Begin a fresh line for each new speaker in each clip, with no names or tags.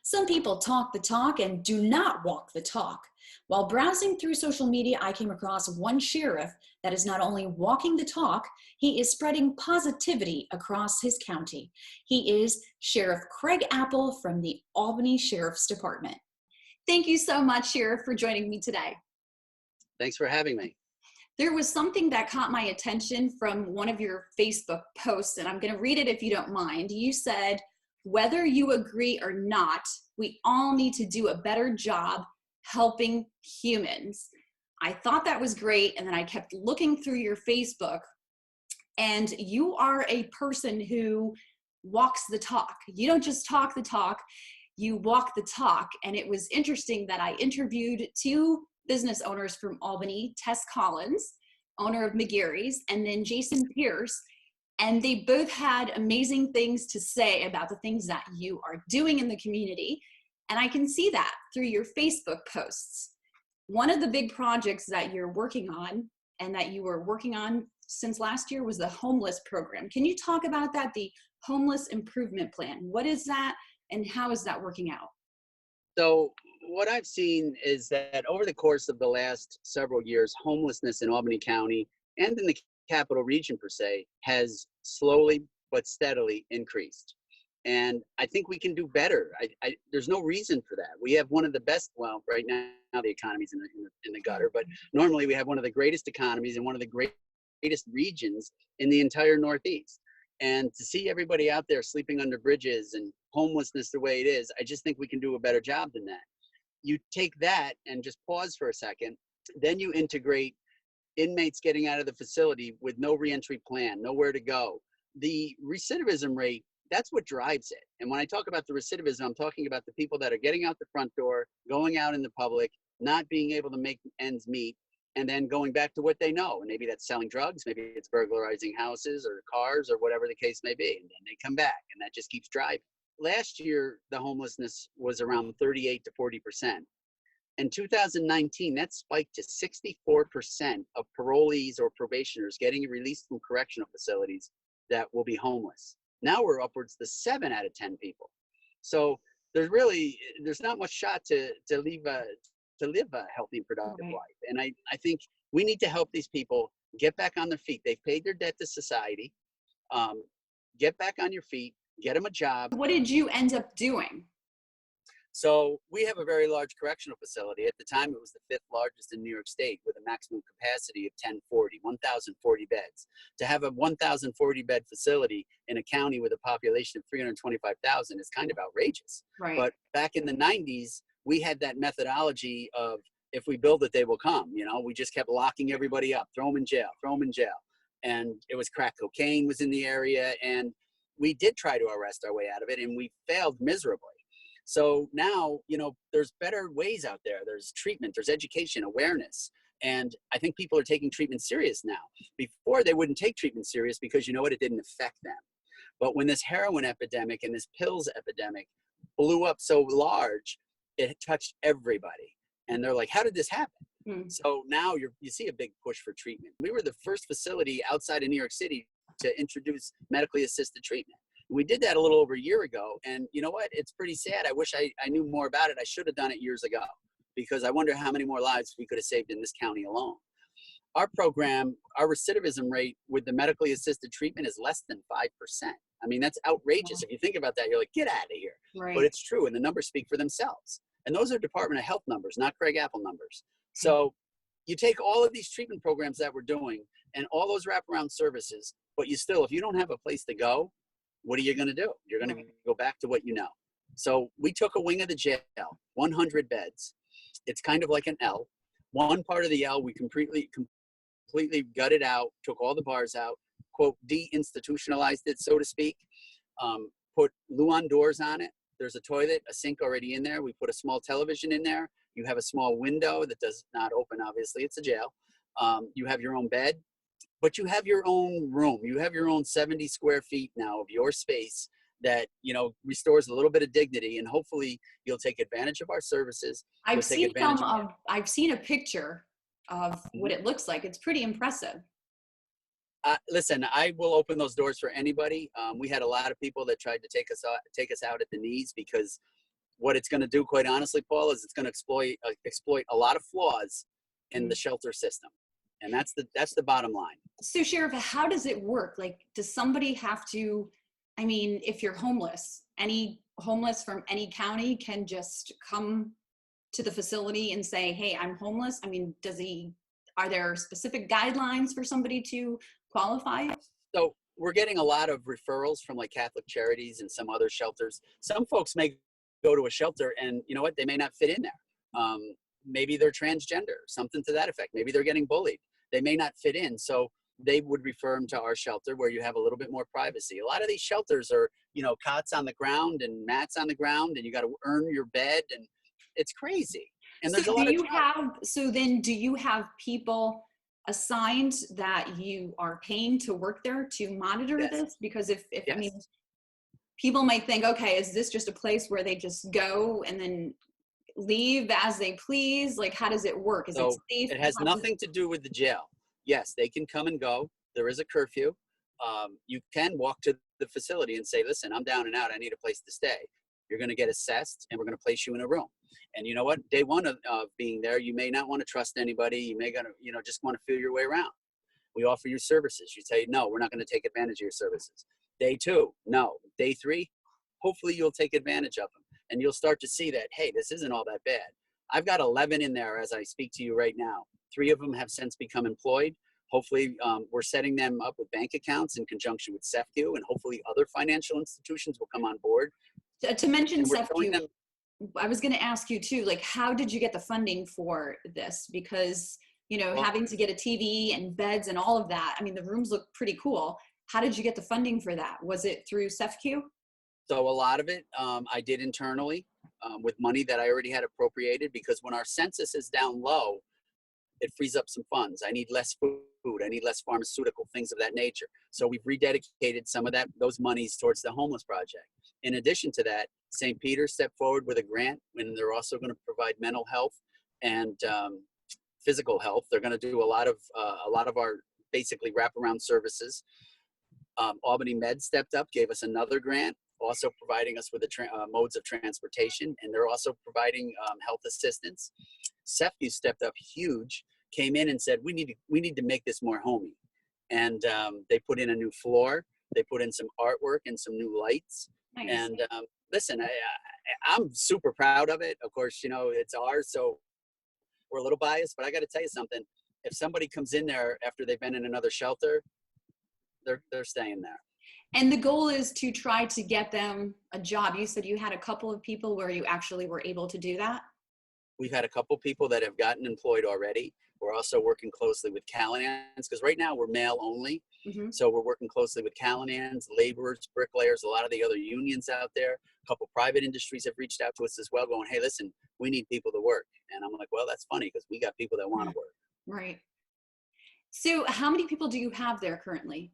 Some people talk the talk and do not walk the talk. While browsing through social media, I came across one sheriff that is not only walking the talk, he is spreading positivity across his county. He is Sheriff Craig Apple from the Albany Sheriff's Department. Thank you so much, Sheriff, for joining me today.
Thanks for having me.
There was something that caught my attention from one of your Facebook posts, and I'm going to read it if you don't mind. You said, "Whether you agree or not, we all need to do a better job helping humans." I thought that was great, and then I kept looking through your Facebook, and you are a person who walks the talk. You don't just talk the talk, you walk the talk. And it was interesting that I interviewed two business owners from Albany, Tess Collins, owner of McGarry's, and then Jason Pierce. And they both had amazing things to say about the things that you are doing in the community. And I can see that through your Facebook posts. One of the big projects that you're working on and that you were working on since last year was the homeless program. Can you talk about that, the homeless improvement plan? What is that and how is that working out?
So what I've seen is that over the course of the last several years, homelessness in Albany County and in the capital region per se has slowly but steadily increased. And I think we can do better. There's no reason for that. We have one of the best, well, right now the economy's in the gutter, but normally we have one of the greatest economies and one of the greatest regions in the entire Northeast. And to see everybody out there sleeping under bridges and homelessness the way it is, I just think we can do a better job than that. You take that and just pause for a second, then you integrate inmates getting out of the facility with no reentry plan, nowhere to go. The recidivism rate, that's what drives it. And when I talk about the recidivism, I'm talking about the people that are getting out the front door, going out in the public, not being able to make ends meet, and then going back to what they know. And maybe that's selling drugs, maybe it's burglarizing houses or cars or whatever the case may be. And then they come back and that just keeps driving. Last year, the homelessness was around 38 to 40%. In 2019, that spiked to 64% of parolees or probationers getting released from correctional facilities that will be homeless. Now we're upwards to 7 out of 10 people. So there's not much shot to live a healthy and productive life. And I think we need to help these people get back on their feet. They've paid their debt to society. Get back on your feet, get them a job.
What did you end up doing?
So we have a very large correctional facility. At the time, it was the 5th largest in New York State with a maximum capacity of 1,040 beds. To have a 1,040 bed facility in a county with a population of 325,000 is kind of outrageous.
Right.
But back in the 90s, we had that methodology of if we build it, they will come. You know, we just kept locking everybody up, throw them in jail. And it was crack cocaine was in the area. And we did try to arrest our way out of it and we failed miserably. So now, you know, there's better ways out there. There's treatment, there's education, awareness. And I think people are taking treatment serious now. Before they wouldn't take treatment serious because you know what, it didn't affect them. But when this heroin epidemic and this pills epidemic blew up so large, it touched everybody. And they're like, how did this happen? So now you see a big push for treatment. We were the first facility outside of New York City to introduce medically assisted treatment. We did that a little over a year ago. And you know what? It's pretty sad. I wish I knew more about it. I should have done it years ago because I wonder how many more lives we could have saved in this county alone. Our program, our recidivism rate with the medically assisted treatment is less than 5%. I mean, that's outrageous. If you think about that, you're like, get out of here.
Right.
But it's true. And the numbers speak for themselves. And those are Department of Health numbers, not Craig Apple numbers. So you take all of these treatment programs that we're doing and all those wraparound services, but you still, if you don't have a place to go, what are you going to do? You're going to go back to what you know. So we took a wing of the jail, 100 beds. It's kind of like an L. One part of the L, we completely gutted out, took all the bars out, quote, deinstitutionalized it, so to speak, put Luan doors on it. There's a toilet, a sink already in there. We put a small television in there. You have a small window that does not open, obviously. It's a jail. You have your own bed. But you have your own room. You have your own 70 square feet now of your space that, you know, restores a little bit of dignity, and hopefully you'll take advantage of our services.
I've seen a picture of what it looks like. It's pretty impressive.
Listen, I will open those doors for anybody. We had a lot of people that tried to take us out at the knees because what it's going to do, quite honestly, Paul, is it's going to exploit a lot of flaws in the shelter system. And that's the bottom line.
So Sheriff, how does it work? Like, does somebody have to, I mean, if you're homeless, any homeless from any county can just come to the facility and say, hey, I'm homeless? I mean, are there specific guidelines for somebody to qualify?
So we're getting a lot of referrals from like Catholic Charities and some other shelters. Some folks may go to a shelter and you know what, they may not fit in there. Maybe they're transgender, something to that effect. Maybe they're getting bullied. They may not fit in. So they would refer them to our shelter where you have a little bit more privacy. A lot of these shelters are, you know, cots on the ground and mats on the ground, and you got to earn your bed, and it's crazy. And there's a lot of
do you have people assigned that you are paying to work there to monitor
Yes.
this? Because if
Yes.
I mean, people might think, okay, is this just a place where they just go and then leave as they please? Like, how does it work? Is it safe?
It has nothing to do with the jail. Yes, they can come and go. There is a curfew. You can walk to the facility and say, listen, I'm down and out. I need a place to stay. You're going to get assessed, and we're going to place you in a room. And you know what? Day one of being there, you may not want to trust anybody. You may gonna, you know, just want to feel your way around. We offer you services. You say, no, we're not going to take advantage of your services. Day two, no. Day three, hopefully you'll take advantage of them. And you'll start to see that, hey, this isn't all that bad. I've got 11 in there as I speak to you right now. 3 of them have since become employed. Hopefully, we're setting them up with bank accounts in conjunction with CEFCU, and hopefully other financial institutions will come on board.
To mention CEFCU, I was going to ask you too, like, how did you get the funding for this? Because, you know, having to get a TV and beds and all of that, I mean, the rooms look pretty cool. How did you get the funding for that? Was it through CEFCU?
So a lot of it I did internally with money that I already had appropriated, because when our census is down low, it frees up some funds. I need less food. I need less pharmaceutical, things of that nature. So we've rededicated some of those monies towards the homeless project. In addition to that, St. Peter stepped forward with a grant, and they're also going to provide mental health and physical health. They're going to do a lot of our basically wraparound services. Albany Med stepped up, gave us another grant, also providing us with the modes of transportation, and they're also providing health assistance. CEFCU stepped up huge, came in and said, we need to make this more homey. And they put in a new floor, they put in some artwork and some new lights. Nice. And listen, I'm super proud of it. Of course, you know, it's ours, so we're a little biased, but I got to tell you something. If somebody comes in there after they've been in another shelter, they're staying there.
And the goal is to try to get them a job. You said you had a couple of people where you actually were able to do that?
We've had a couple people that have gotten employed already. We're also working closely with Calinans, because right now we're male only. Mm-hmm. So we're working closely with Calinans, laborers, bricklayers, a lot of the other unions out there. A couple private industries have reached out to us as well, going, hey, listen, we need people to work. And I'm like, well, that's funny, because we got people that want to work.
Right. So how many people do you have there currently?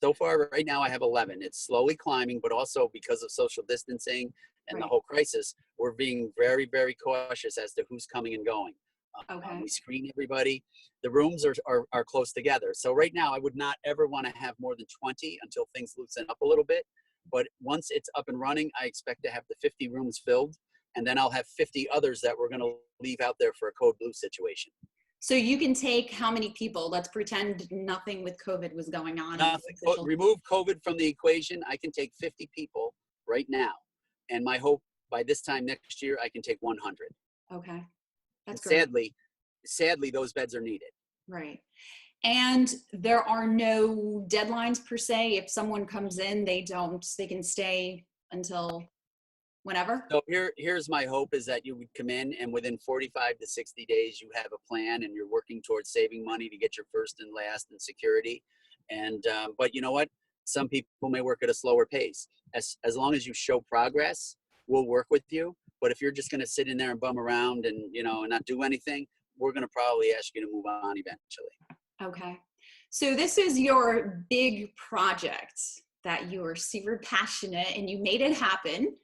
So far, right now, I have 11. It's slowly climbing, but also because of social distancing and the whole crisis, we're being very, very cautious as to who's coming and going. We screen everybody. The rooms are close together. So right now, I would not ever want to have more than 20 until things loosen up a little bit. But once it's up and running, I expect to have the 50 rooms filled. And then I'll have 50 others that we're going to leave out there for a code blue situation.
So you can take how many people? Let's pretend nothing with COVID was going on.
Nothing. Remove COVID from the equation. I can take 50 people right now. And my hope by this time next year, I can take 100.
Okay. That's great.
Sadly, those beds are needed.
Right. And there are no deadlines per se. If someone comes in, they can stay until whenever.
So here's my hope, is that you would come in and within 45 to 60 days, you have a plan and you're working towards saving money to get your first and last and security. And, but you know what? Some people may work at a slower pace. As long as you show progress, we'll work with you. But if you're just going to sit in there and bum around and, you know, and not do anything, we're going to probably ask you to move on eventually.
Okay. So this is your big project that you are super passionate and you made it happen.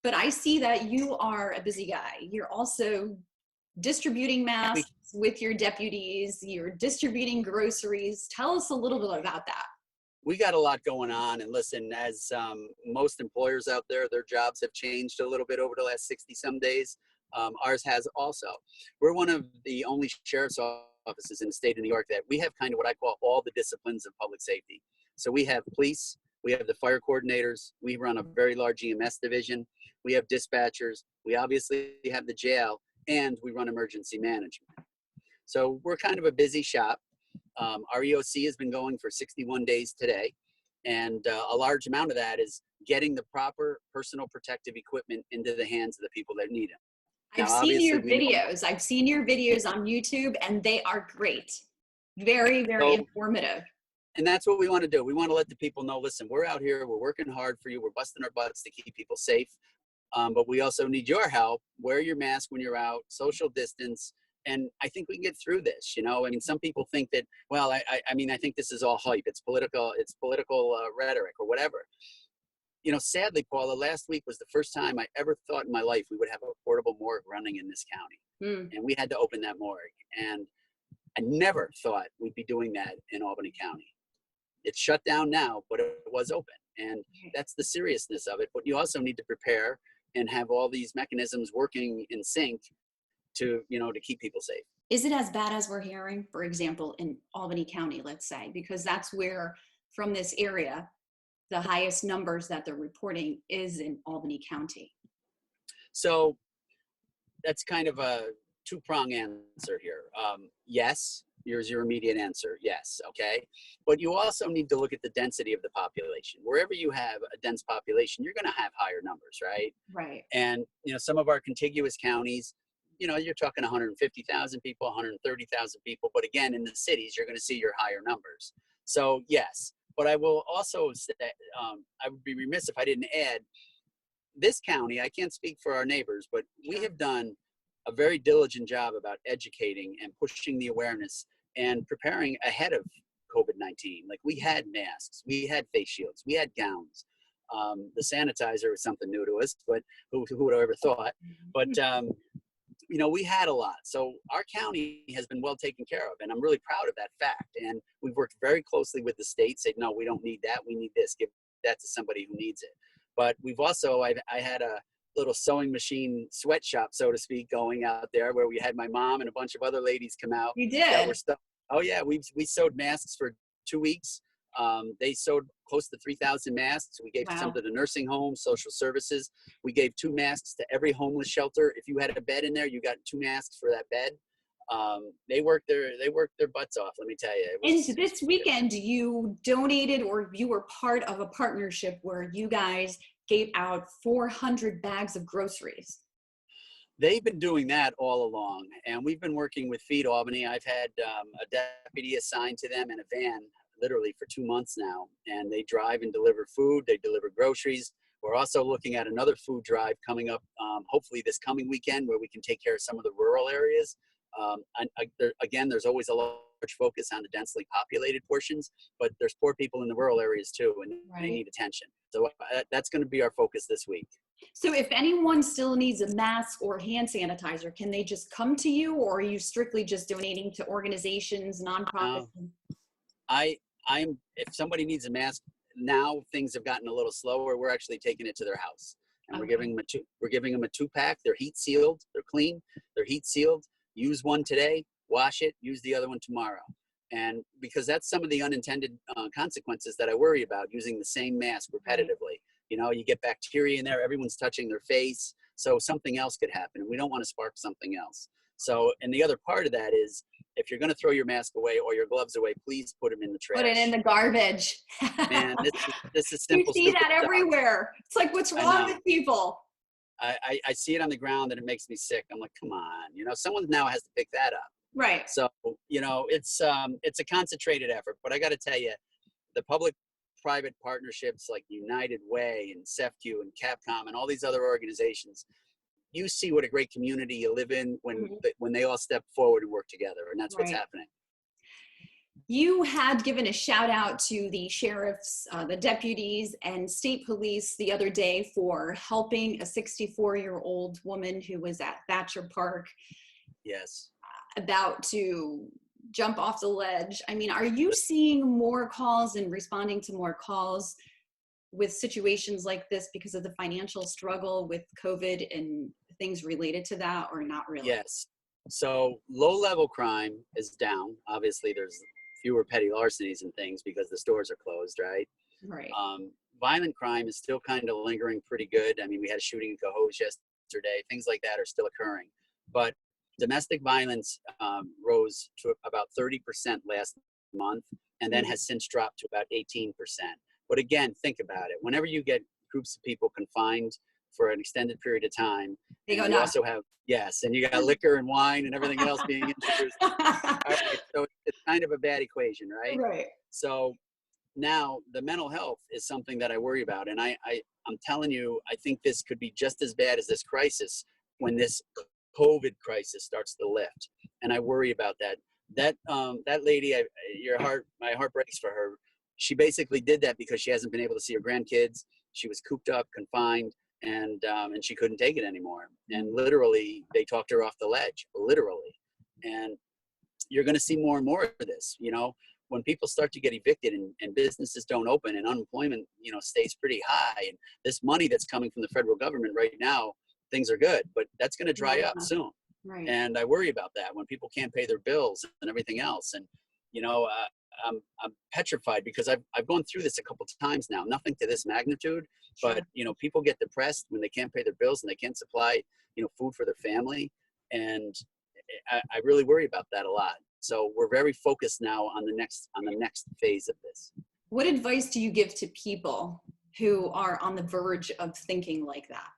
But I see that you are a busy guy. You're also distributing masks with your deputies. You're distributing groceries. Tell us a little bit about that.
we got a lot going on. And listen, as most employers out there, their jobs have changed a little bit over the last 60 some days. Ours has also. We're one of the only sheriff's offices in the state of New York that we have kind of what I call all the disciplines of public safety. So we have police, we have the fire coordinators, we run a very large EMS division, we have dispatchers, we obviously have the jail, and we run emergency management. So we're kind of a busy shop. Our EOC has been going for 61 days today, and a large amount of that is getting the proper personal protective equipment into the hands of the people that need it.
I've seen your videos. I've seen your videos on YouTube, and they are great. Very, very informative.
And that's what we want to do. We want to let the people know, listen, we're out here, we're working hard for you, we're busting our butts to keep people safe. But we also need your help. Wear your mask when you're out, social distance. And I think we can get through this, you know. I mean, some people think that, well, I mean, I think this is all hype. It's political rhetoric or whatever. You know, sadly, Paula, last week was the first time I ever thought in my life we would have a portable morgue running in this county. And we had to open that morgue. And I never thought we'd be doing that in Albany County. It's shut down now, but it was open. And that's the seriousness of it. But you also need to prepare and have all these mechanisms working in sync to, you know, to keep people safe.
Is it as bad as we're hearing, for example, in Albany County, let's say, because that's where, from this area, the highest numbers that they're reporting is in Albany County?
So that's kind of a two-prong answer here. Yes, here's your immediate answer. Yes, okay. But you also need to look at the density of the population. Wherever you have a dense population, you're going to have higher numbers, right?
Right.
And, you know, some of our contiguous counties, you know, you're talking 150,000 people, 130,000 people. But again, in the cities, you're going to see your higher numbers. So yes, but I will also say, I would be remiss if I didn't add, this county, I can't speak for our neighbors, but we have done a very diligent job about educating and pushing the awareness and preparing ahead of COVID-19. Like, we had masks, we had face shields, we had gowns. The sanitizer was something new to us, but who would have ever thought? But you know, we had a lot. So our county has been well taken care of, and I'm really proud of that fact. And we've worked very closely with the state, saying, no, we don't need that. We need this. Give that to somebody who needs it. But we've also, I had a little sewing machine sweatshop, so to speak, going out there where we had my mom and a bunch of other ladies come out.
You did?
Oh yeah, we sewed masks for 2 weeks. They sewed close to 3,000 masks. We gave some to the nursing homes, social services. We gave 2 masks to every homeless shelter. If you had a bed in there, you got 2 masks for that bed. They worked their butts off, let me tell you.
And this weekend, you donated, or you were part of a partnership where you guys gave out 400 bags of groceries.
They've been doing that all along, and we've been working with Feed Albany. I've had a deputy assigned to them in a van literally for 2 months now, and they drive and deliver food. They deliver groceries. We're also looking at another food drive coming up, hopefully this coming weekend, where we can take care of some of the rural areas. Again, there's always a large focus on the densely populated portions, but there's poor people in the rural areas too, and they need attention. So that's going to be our focus this week.
So if anyone still needs a mask or hand sanitizer, can they just come to you, or are you strictly just donating to organizations, nonprofits?
If somebody needs a mask, now things have gotten a little slower. We're actually taking it to their house, and we're giving them a 2-pack. They're heat sealed. They're clean. They're heat sealed. Use one today, wash it, use the other one tomorrow. And because that's some of the unintended consequences that I worry about using the same mask repetitively. You know, you get bacteria in there, everyone's touching their face, so something else could happen, and we don't want to spark something else. So, and the other part of that is, if you're going to throw your mask away or your gloves away, please put them in the trash.
Put it in the garbage.
Man, this is simple.
You see that everywhere. It's like, what's wrong with people?
I see it on the ground and it makes me sick. I'm like, come on, you know, someone now has to pick that up.
Right.
So, you know, it's a concentrated effort, but I got to tell you, the public-private partnerships like United Way and CEFCU and Capcom and all these other organizations, you see what a great community you live in when they all step forward and work together, and that's what's happening.
You had given a shout out to the sheriffs, the deputies, and state police the other day for helping a 64-year-old woman who was at Thatcher Park.
Yes.
About to jump off the ledge. I mean, are you seeing more calls and responding to more calls with situations like this because of the financial struggle with COVID and things related to that, or not really?
Yes. So low-level crime is down. Obviously, there's fewer petty larcenies and things because the stores are closed, right?
Right.
Violent crime is still kind of lingering pretty good. I mean, we had a shooting in Cohoes yesterday. Things like that are still occurring. But domestic violence rose to about 30% last month and then has since dropped to about 18%. But again, think about it. Whenever you get groups of people confined for an extended period of time,
They go
and you
nuts.
also have, yes, and you got liquor and wine and everything else being introduced. All right, so it's kind of a bad equation, right?
Right.
So now the mental health is something that I worry about. And I'm telling you, I think this could be just as bad as this crisis when this COVID crisis starts to lift. And I worry about that. That lady, my heart breaks for her. She basically did that because she hasn't been able to see her grandkids. She was cooped up, confined, and she couldn't take it anymore. And literally, they talked her off the ledge, literally. And you're going to see more and more of this, when people start to get evicted and businesses don't open and unemployment, stays pretty high. And this money that's coming from the federal government right now, things are good, but that's going to dry up soon.
Right.
And I worry about that when people can't pay their bills and everything else. And, I'm petrified because I've gone through this a couple of times now, nothing to this magnitude, but, people get depressed when they can't pay their bills and they can't supply, food for their family. And I really worry about that a lot. So we're very focused now on the next phase of this.
What advice do you give to people who are on the verge of thinking like that?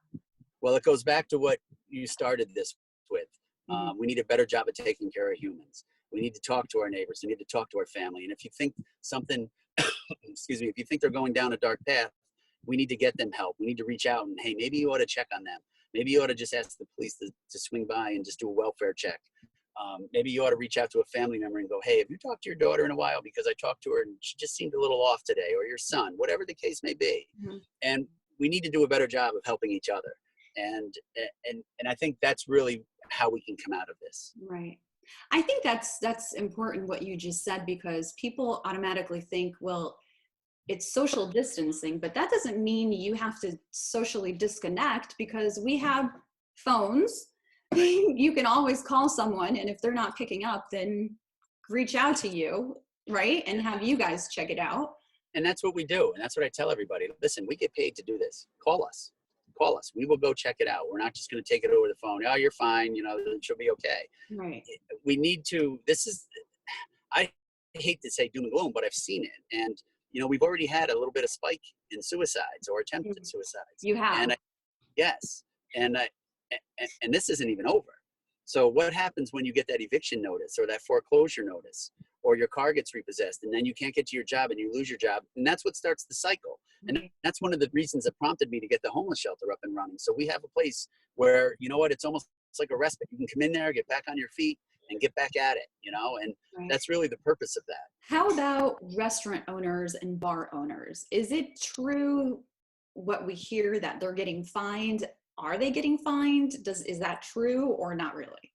Well, it goes back to what you started this with. We need a better job of taking care of humans. We need to talk to our neighbors. We need to talk to our family. And if you think something, excuse me, if you think they're going down a dark path, we need to get them help. We need to reach out and, hey, maybe you ought to check on them. Maybe you ought to just ask the police to swing by and just do a welfare check. Maybe you ought to reach out to a family member and go, hey, have you talked to your daughter in a while? Because I talked to her and she just seemed a little off today, or your son, whatever the case may be. And we need to do a better job of helping each other. And I think that's really how we can come out of this.
Right. I think that's important what you just said, because people automatically think, well, it's social distancing, but that doesn't mean you have to socially disconnect, because we have phones. You can always call someone, and if they're not picking up, then reach out to you, right? And have you guys check it out.
And that's what we do. And that's what I tell everybody. Listen, we get paid to do this. Call us. We will go check it out. We're not just going to take it over the phone. Oh, you're fine. It should be okay.
Right.
We need to, I hate to say doom and gloom, but I've seen it. And, we've already had a little bit of spike in suicides or attempted suicides.
You have.
And yes. And this isn't even over. So what happens when you get that eviction notice or that foreclosure notice, or your car gets repossessed and then you can't get to your job and you lose your job? And that's what starts the cycle. And that's one of the reasons that prompted me to get the homeless shelter up and running. So we have a place where, it's like a respite. You can come in there, get back on your feet and get back at it, and that's really the purpose of that.
How about restaurant owners and bar owners? Is it true what we hear that they're getting fined? Are they getting fined? Is that true or not really?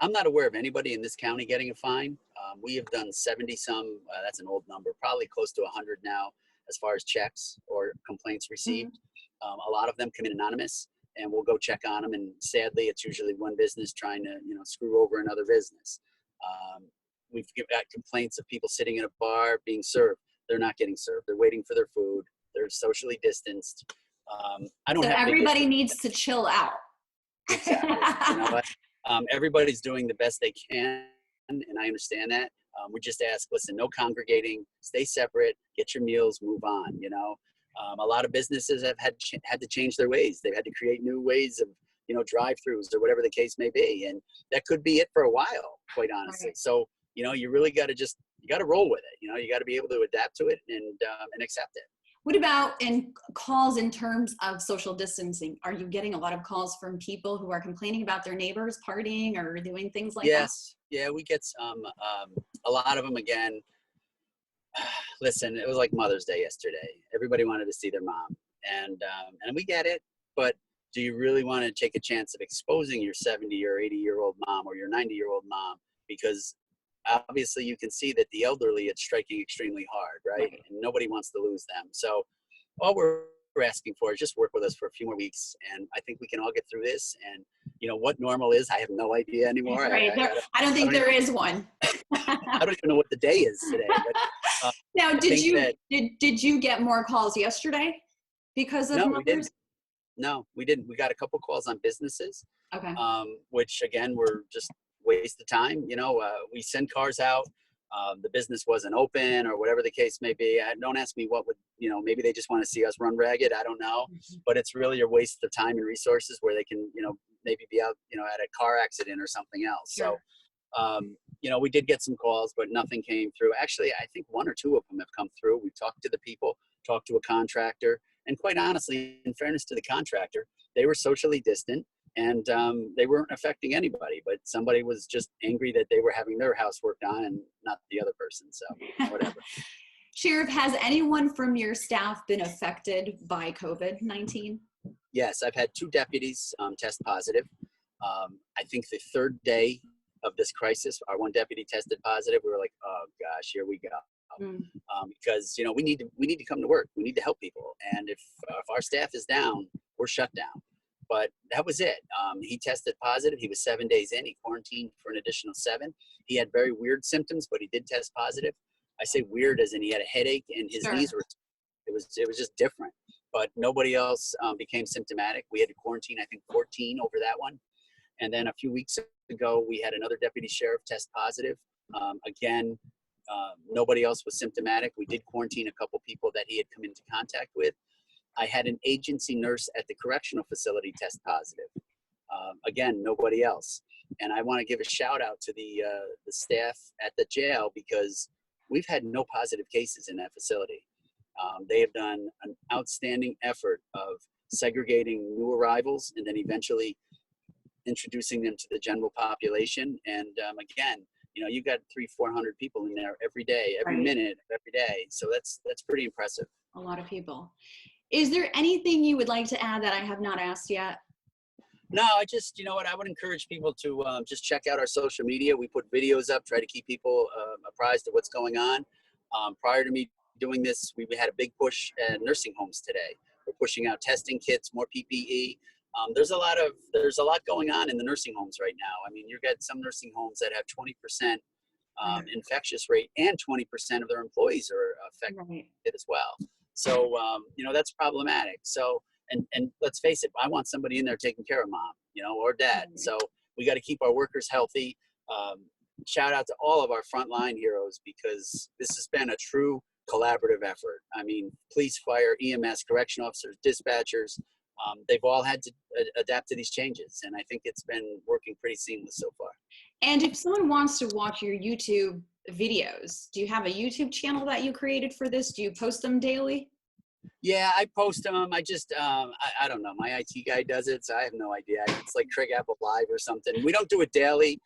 I'm not aware of anybody in this county getting a fine. We have done 70 some, that's an old number, probably close to 100 now, as far as checks or complaints received. A lot of them come in anonymous, and we'll go check on them. And sadly, it's usually one business trying to, screw over another business. We've got complaints of people sitting in a bar being served. They're not getting served. They're waiting for their food. They're socially distanced. I don't
so
have
everybody needs to chill out.
Exactly. You know what? Everybody's doing the best they can, and I understand that. We just ask, listen, no congregating, stay separate, get your meals, move on. A lot of businesses have had to change their ways. They've had to create new ways of, drive-throughs or whatever the case may be, and that could be it for a while, quite honestly.
Right.
So, you really got to roll with it. You got to be able to adapt to it and accept it.
What about in calls in terms of social distancing? Are you getting a lot of calls from people who are complaining about their neighbors partying or doing things like that?
Yes. Yeah, we get some, a lot of them. Again, listen, it was like Mother's Day yesterday. Everybody wanted to see their mom, and we get it, but do you really want to take a chance of exposing your 70 or 80-year-old mom or your 90-year-old mom because obviously you can see that the elderly, it's striking extremely hard, right?
Right.
And nobody wants to lose them. So all we're asking for is just work with us for a few more weeks, and I think we can all get through this. And what normal is, I have no idea anymore.
Right. I don't think there is one.
I don't even know what the day is today. But
Now,
I think that,
did you get more calls yesterday because of
no,
numbers?
we didn't. No, we didn't. We got a couple calls on businesses,
Okay.
which again were just waste of time. We send cars out. The business wasn't open or whatever the case may be. Don't ask me what would, maybe they just want to see us run ragged. I don't know, but it's really a waste of time and resources where they can, maybe be out, at a car accident or something else.
Sure.
So, we did get some calls, but nothing came through. Actually, I think one or two of them have come through. We talked to the people, talked to a contractor, and quite honestly, in fairness to the contractor, they were socially distant. And they weren't affecting anybody, but somebody was just angry that they were having their house worked on and not the other person. So whatever.
Sheriff, has anyone from your staff been affected by COVID-19?
Yes, I've had 2 deputies test positive. I think the 3rd day of this crisis, our one deputy tested positive. We were like, oh gosh, here we go. Because we need to come to work. We need to help people, and if our staff is down, we're shut down. But that was it. He tested positive. He was 7 days in. He quarantined for an additional 7. He had very weird symptoms, but he did test positive. I say weird as in he had a headache and his knees were. It was just different. But nobody else became symptomatic. We had to quarantine, I think, 14 over that one. And then a few weeks ago, we had another deputy sheriff test positive. Again, nobody else was symptomatic. We did quarantine a couple people that he had come into contact with. I had an agency nurse at the correctional facility test positive. Again, nobody else. And I want to give a shout out to the staff at the jail because we've had no positive cases in that facility. They have done an outstanding effort of segregating new arrivals and then eventually introducing them to the general population. And again, you've got 300-400 people in there every day, every minute, every day. So that's pretty impressive.
A lot of people. Is there anything you would like to add that I have not asked yet?
No, I just, I would encourage people to just check out our social media. We put videos up, try to keep people apprised of what's going on. Prior to me doing this, we had a big push at nursing homes today. We're pushing out testing kits, more PPE. There's a lot going on in the nursing homes right now. I mean, you've got some nursing homes that have 20% infectious rate, and 20% of their employees are affected as well. So, that's problematic. So, and let's face it, I want somebody in there taking care of mom, or dad. So we got to keep our workers healthy. Shout out to all of our frontline heroes because this has been a true collaborative effort. I mean, police, fire, EMS, correction officers, dispatchers, they've all had to adapt to these changes. And I think it's been working pretty seamless so far.
And if someone wants to watch your YouTube videos, do you have a YouTube channel that you created for this? Do you post them daily?
Yeah, I post them. I just, I don't know. My IT guy does it, so I have no idea. It's like Craig Apple Live or something. We don't do it daily,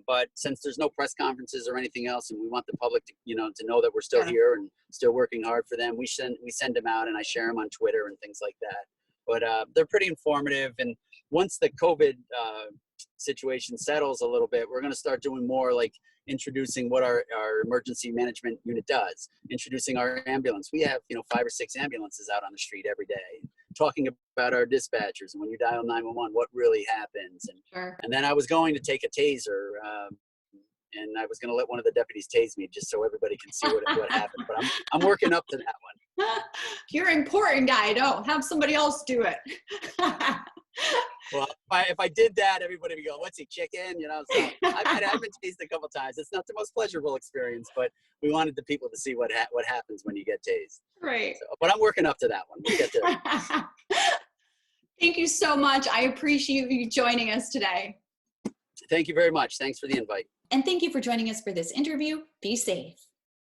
but since there's no press conferences or anything else, and we want the public to, to know that we're still here and still working hard for them, we send them out, and I share them on Twitter and things like that. But they're pretty informative. And once the COVID situation settles a little bit, we're going to start doing more like introducing what our emergency management unit does, introducing our ambulance. We have 5 or 6 ambulances out on the street every day, talking about our dispatchers and when you dial 911 what really happens. And then I was going to take a taser and I was going to let one of the deputies tase me just so everybody can see what happened, but I'm working up to that one.
You're an important guy. Don't have somebody else do it.
Well, if I did that, everybody would go, what's he, chicken? So I've been tased a couple times. It's not the most pleasurable experience, but we wanted the people to see what happens when you get tased.
Right.
So, but I'm working up to that one. We'll get there.
Thank you so much. I appreciate you joining us today.
Thank you very much. Thanks for the invite.
And thank you for joining us for this interview. Be safe.